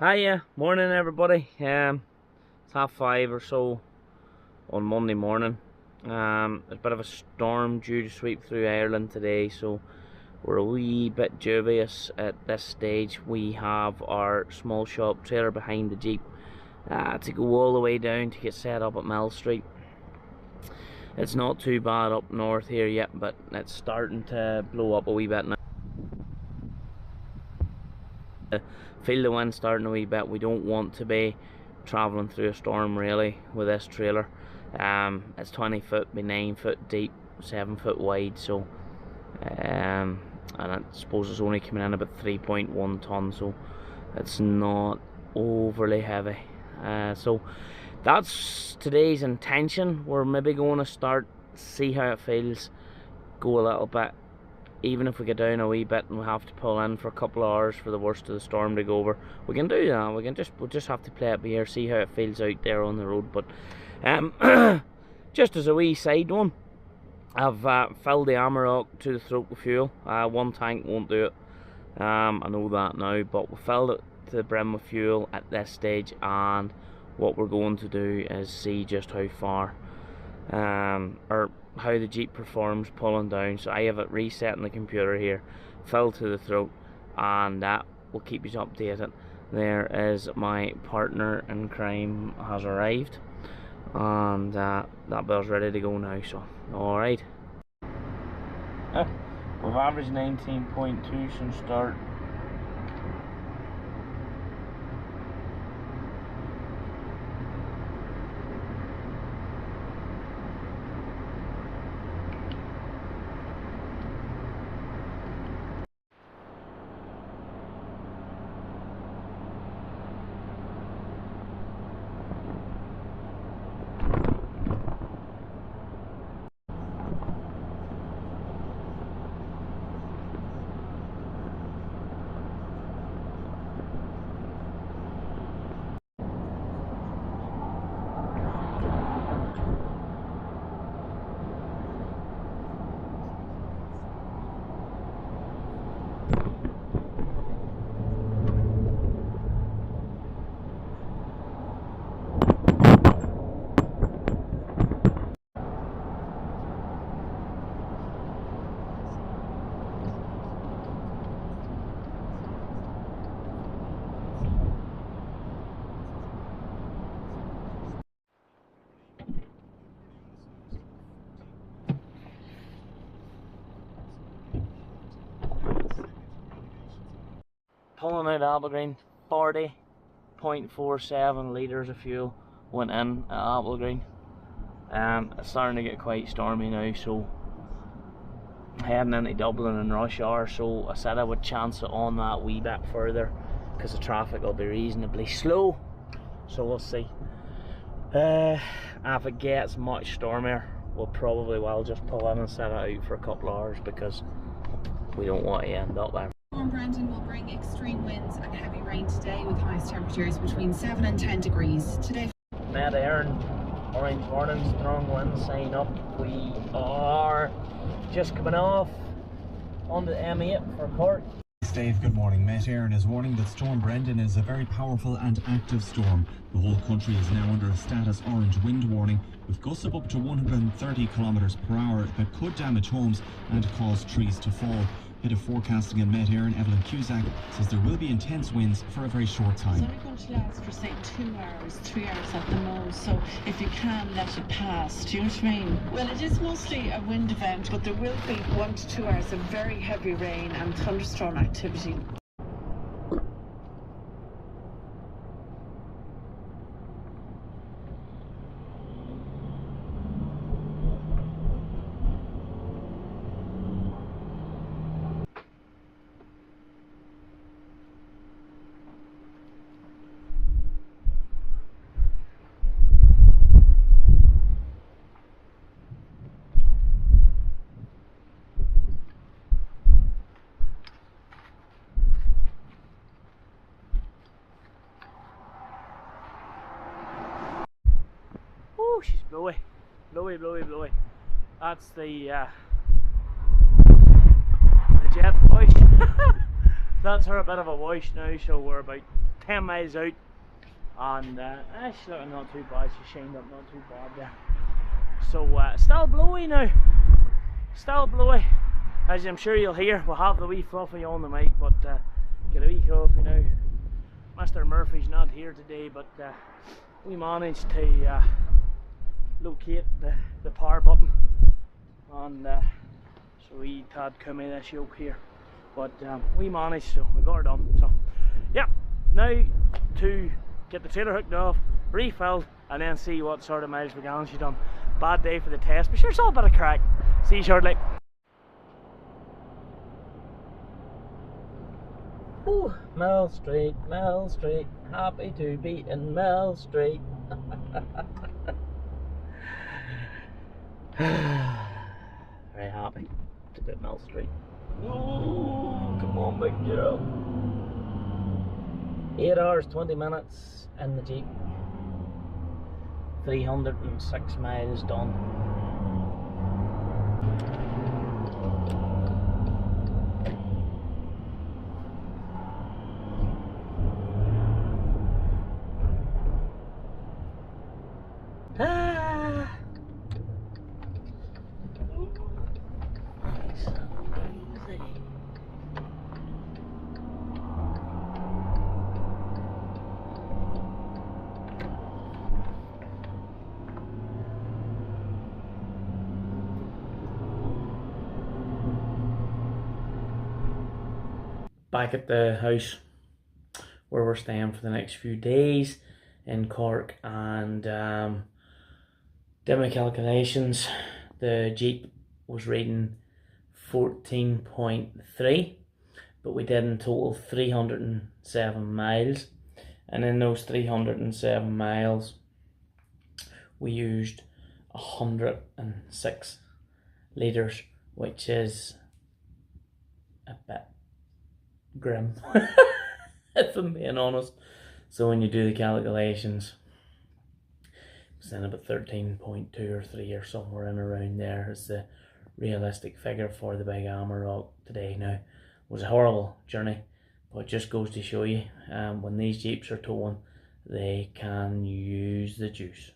Hiya, morning everybody. It's 5:30 or so on Monday morning. There's a bit of a storm due to sweep through Ireland today, so we're a wee bit dubious at this stage. We have our small shop trailer behind the Jeep to go all the way down to get set up at Millstreet. It's not too bad up north here yet, but it's starting to blow up a wee bit now. Feel the wind starting a wee bit. We don't want to be travelling through a storm really with this trailer. It's 20 foot by 9 foot deep, 7 foot wide, so and I suppose it's only coming in about 3.1 tons, so it's not overly heavy. So that's today's intention. We're maybe going to start, see how it feels, go a little bit. Even if we get down a wee bit and we have to pull in for a couple of hours for the worst of the storm to go over, we can do that. We'll just have to play it by ear, see how it feels out there on the road. But just as a wee side one, I've filled the Amarok to the throat with fuel. One tank won't do it. I know that now, but we filled it to the brim with fuel at this stage, and what we're going to do is see just how far or how the Jeep performs pulling down. So I have it reset in the computer here, filled to the throat, and that will keep you updated. There is my partner in crime has arrived, and that bell's ready to go now. So alright, we've averaged 19.2 since start. Pulling out Applegreen, 40.47 litres of fuel went in at Applegreen. It's starting to get quite stormy now, so heading into Dublin in rush hour, so I said I would chance it on that wee bit further because the traffic will be reasonably slow, so we'll see. If it gets much stormier, we'll probably just pull in and set it out for a couple of hours because we don't want to end up there. Storm Brandon will bring extreme winds and heavy rain today with highest temperatures between 7 and 10 degrees. Today, Med Aaron, orange warning, strong winds sign up. We are just coming off on the M8 for Cork. Dave, good morning. Met Aaron is warning that Storm Brendan is a very powerful and active storm. The whole country is now under a status orange wind warning with gusts of up to 130 kilometres per hour that could damage homes and cause trees to fall. Head of forecasting in Met Aaron, Evelyn Cusack, says there will be intense winds for a very short time. It's only going to last for say 2 hours, 3 hours at the most, so if you can, let it pass. Do you know what I mean? Well, it is mostly a wind event, but there will be 1 to 2 hours of very heavy rain and thunderstorm activity. Oh, she's blowy. Blowy, blowy, blowy. That's the jet wash. That's her a bit of a wash now, so we're about 10 miles out, and she's looking not too bad. She's shined up not too bad there. So still blowy now, still blowy. As I'm sure you'll hear, we'll have the wee fluffy on the mic, but get a wee coffee now. Mr. Murphy's not here today, but we managed to locate the power button, and so we had come in this yoke here, but we managed, so we got her done. So yeah, now to get the trailer hooked off, refilled, and then see what sort of miles per gallon she's done. Bad day for the test, but sure, it's all a bit of crack. See you shortly. Ooh, Millstreet, Millstreet, happy to be in Millstreet. Very happy to be at Millstreet. Ooh, come on, big girl. 8 hours 20 minutes in the Jeep. 306 miles done. Back at the house where we're staying for the next few days in Cork, and did my calculations. The Jeep was reading 14.3, but we did in total 307 miles, and in those 307 miles we used 106 litres, which is a bit grim if I'm being honest. So when you do the calculations, it's then about 13.2 or 3 or somewhere in around there is the realistic figure for the big Amarok today. Now, it was a horrible journey, but it just goes to show you when these Jeeps are towing, they can use the juice.